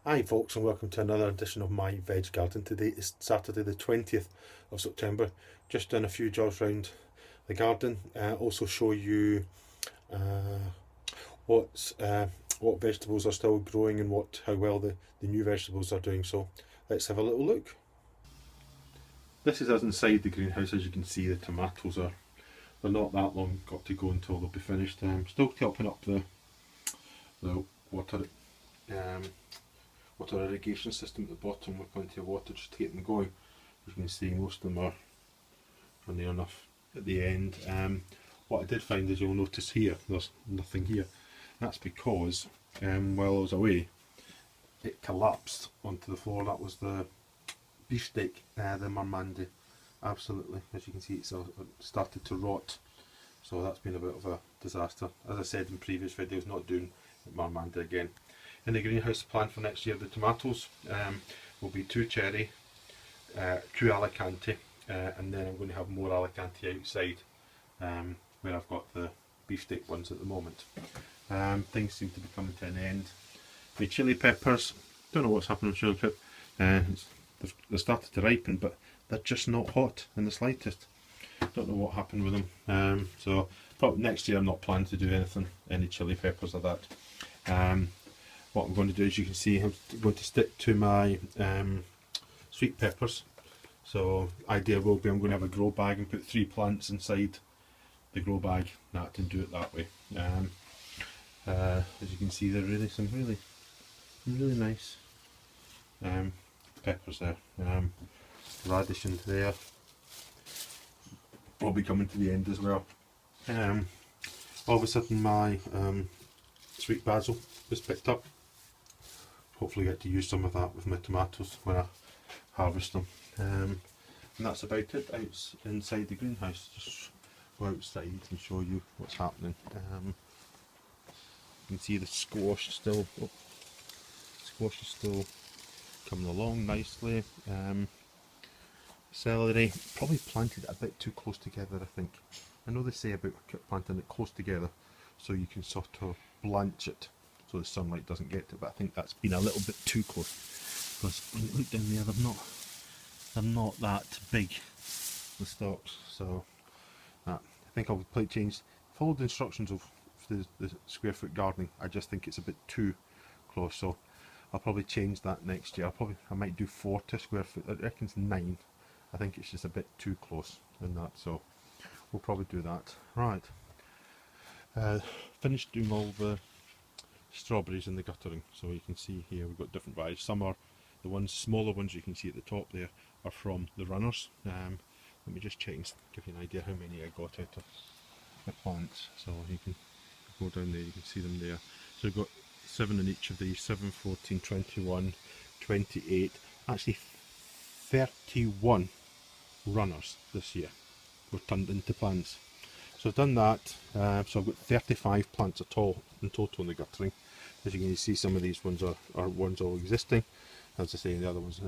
Hi folks, and welcome to another edition of My Veg Garden. Today is Saturday the 20th of September. Just done a few jobs around the garden. Also show you what vegetables are still growing and how well the new vegetables are doing. So let's have a little look. This is us inside the greenhouse. As you can see, the tomatoes they're not that long got to go until they'll be finished. Still topping up the water water irrigation system at the bottom with plenty of water just to get them going. As you can see, most of them are near enough at the end. What I did find is, you'll notice here there's nothing here. That's because while I was away it collapsed onto the floor. That was the beefsteak, the Marmande. Absolutely, as you can see, it's started to rot, so that's been a bit of a disaster. As I said in previous videos, not doing Marmande again. In the greenhouse plan for next year, the tomatoes will be 2 cherry, 2 Alicante, and then I'm going to have more Alicante outside where I've got the beefsteak ones at the moment. Things seem to be coming to an end. The chili peppers, don't know what's happening with chili peppers. They've started to ripen, but they're just not hot in the slightest. Don't know what happened with them. So probably next year I'm not planning to do any chili peppers or that. What I'm going to do, as you can see, I'm going to stick to my sweet peppers. So idea will be I'm going to have a grow bag and put 3 plants inside the grow bag, and do it that way. As you can see, they're really some really nice peppers there. Radish in there. Probably coming to the end as well. All of a sudden my sweet basil was picked up. Hopefully get to use some of that with my tomatoes when I harvest them. And that's about it inside the greenhouse. Just go outside and show you what's happening. You can see the squash still coming along nicely. Celery, probably planted a bit too close together, I think. I know they say about planting it close together so you can sort of blanch it so the sunlight doesn't get to it, but I think that's been a little bit too close, because when you look down there, they're not that big, the stalks. So I think I'll plate change. Follow the instructions of the square foot gardening. I just think it's a bit too close, so I'll probably change that next year. I might do 40 square foot. I reckon it's 9. I think it's just a bit too close in that, so we'll probably do that. Right, finished doing all the strawberries in the guttering. So you can see here we've got different varieties. Some are the smaller ones you can see at the top there are from the runners. Let me just check and give you an idea how many I got out of the plants. So you can go down there, you can see them there. So we've got 7 in each of these: 7, 14, 21, 28, actually 31 runners this year were turned into plants. So I've done that. So I've got 35 plants in total in the guttering. As you can see, some of these ones are ones all existing. As I say, the other ones.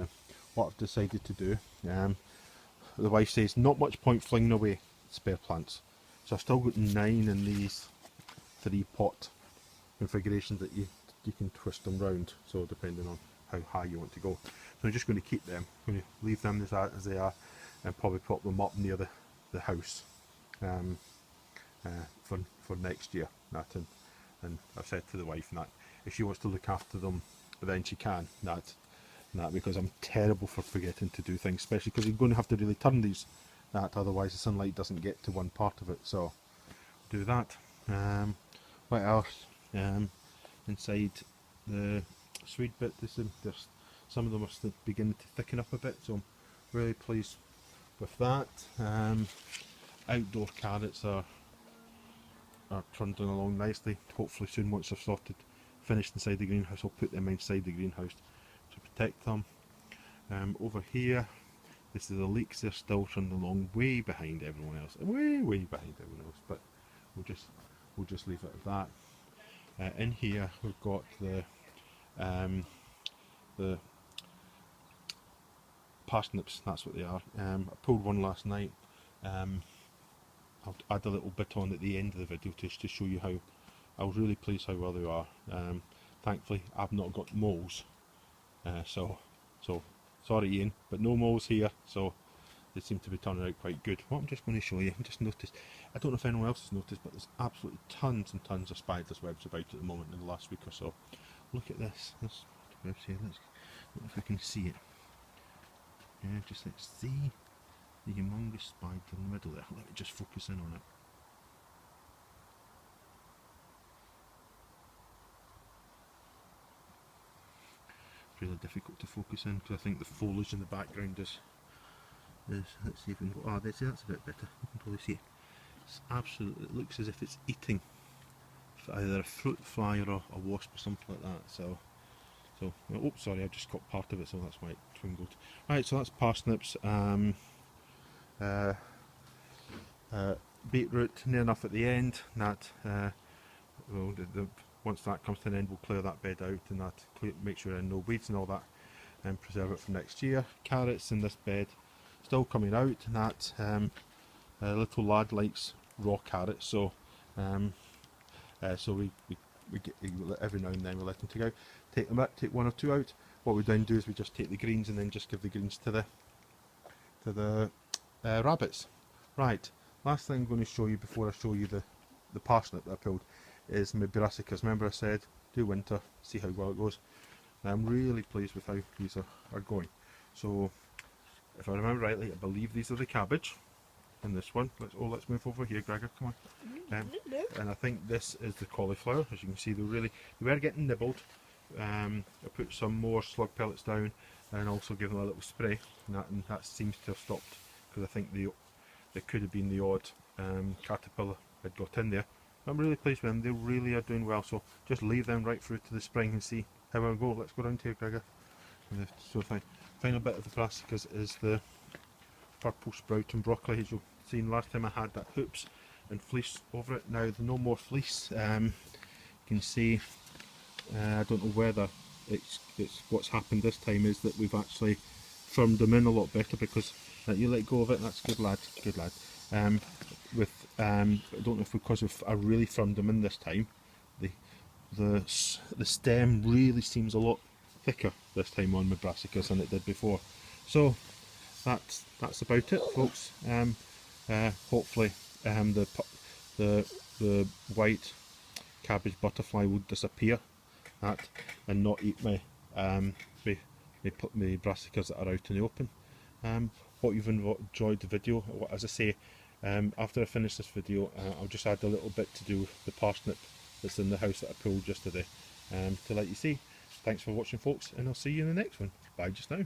What I've decided to do, the wife says not much point flinging away spare plants. So I've still got 9 in these 3-pot configurations that you can twist them round. So depending on how high you want to go. So I'm just going to keep them. I'm going to leave them as they are, and probably put them up near the house for next year. And I've said to the wife that if she wants to look after them, then she can. Because I'm terrible for forgetting to do things, especially because you're going to have to really turn these. Otherwise the sunlight doesn't get to one part of it. So do that. What else? Inside the sweet bit, there's some of them are still beginning to thicken up a bit, so I'm really pleased with that. Outdoor carrots are trundling along nicely. Hopefully soon, once I've finished inside the greenhouse, I'll put them inside the greenhouse to protect them. Over here, this is the leeks. They're still trundling along way behind everyone else, way behind everyone else, but we'll just leave it at that. In here we've got the parsnips. That's what they are. I pulled one last night. I'll add a little bit on at the end of the video to show you how I was really pleased how well they are. Thankfully I've not got moles So sorry Ian, but no moles here, so they seem to be turning out quite good. What I'm just going to show you, I just noticed, I don't know if anyone else has noticed, but there's absolutely tons and tons of spiders' webs about at the moment in the last week or so. Look at this webs here, let's see if we can see it. Yeah, just let's see the humongous spider in the middle there. Let me just focus in on it. Really difficult to focus in because I think the foliage in the background is let's see if we can go, that's a bit better, you can probably see it. It's absolutely, it looks as if it's eating either a fruit fly or a wasp or something like that. So oh sorry, I've just got part of it, so that's why it twinkled. Right, so that's parsnips, beetroot near enough at the end. That well, once that comes to an end, we'll clear that bed out and that make sure there are no weeds and all that, and preserve it for next year. Carrots in this bed still coming out, and that little lad likes raw carrots, so so we get, every now and then we let them take out, take them out, take one or two out. What we then do is we just take the greens and then just give the greens to the rabbits. Right, last thing I'm going to show you before I show you the parsnip that I pulled is my Brassicas. Remember I said do winter, see how well it goes. And I'm really pleased with how these are going. So if I remember rightly, I believe these are the cabbage in this one. Let's move over here, Gregor, come on. And I think this is the cauliflower. As you can see, they were getting nibbled. I put some more slug pellets down and also give them a little spray, and that seems to have stopped, because I think there could have been the odd caterpillar had got in there. I'm really pleased with them, they really are doing well, so just leave them right through to the spring and see how I go. Let's go round here, Gregor. So the final bit of the brassicas is the purple sprout and broccoli. As you've seen last time I had that hoops and fleece over it. Now there's no more fleece. You can see, I don't know whether it's what's happened this time is that we've actually firmed them in a lot better, because you let go of it. That's good lad, good lad. I don't know if because I really firmed them in this time, the stem really seems a lot thicker this time on my brassicas than it did before. So that's about it, folks. Hopefully the white cabbage butterfly will disappear and not eat my brassicas that are out in the open. Hope you've enjoyed the video. As I say, after I finish this video, I'll just add a little bit to do with the parsnip that's in the house that I pulled yesterday, to let you see. Thanks for watching, folks, and I'll see you in the next one. Bye just now.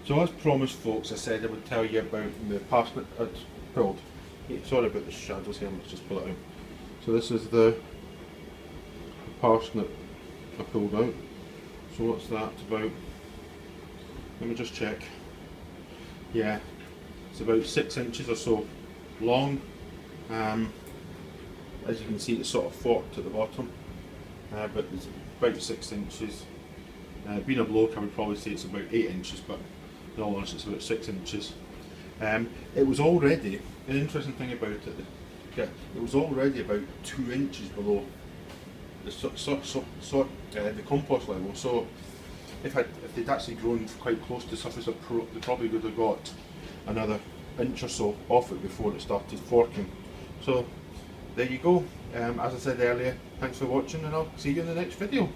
So as promised, folks, I said I would tell you about the parsnip I'd pulled. Sorry about the shadows here, let's just pull it out. So this is the parsnip I pulled out. So what's that about? Let me just check. Yeah, it's about 6 inches or so long. As you can see, it's sort of forked at the bottom, but it's about 6 inches. Being a bloke, I would probably say it's about 8 inches, but in all honesty, it's about 6 inches. It was already, an interesting thing about it, it was already about 2 inches below the compost level. So if they'd actually grown quite close to the surface, they probably would have got another inch or so off it before it started forking. So there you go. As I said earlier, thanks for watching, and I'll see you in the next video.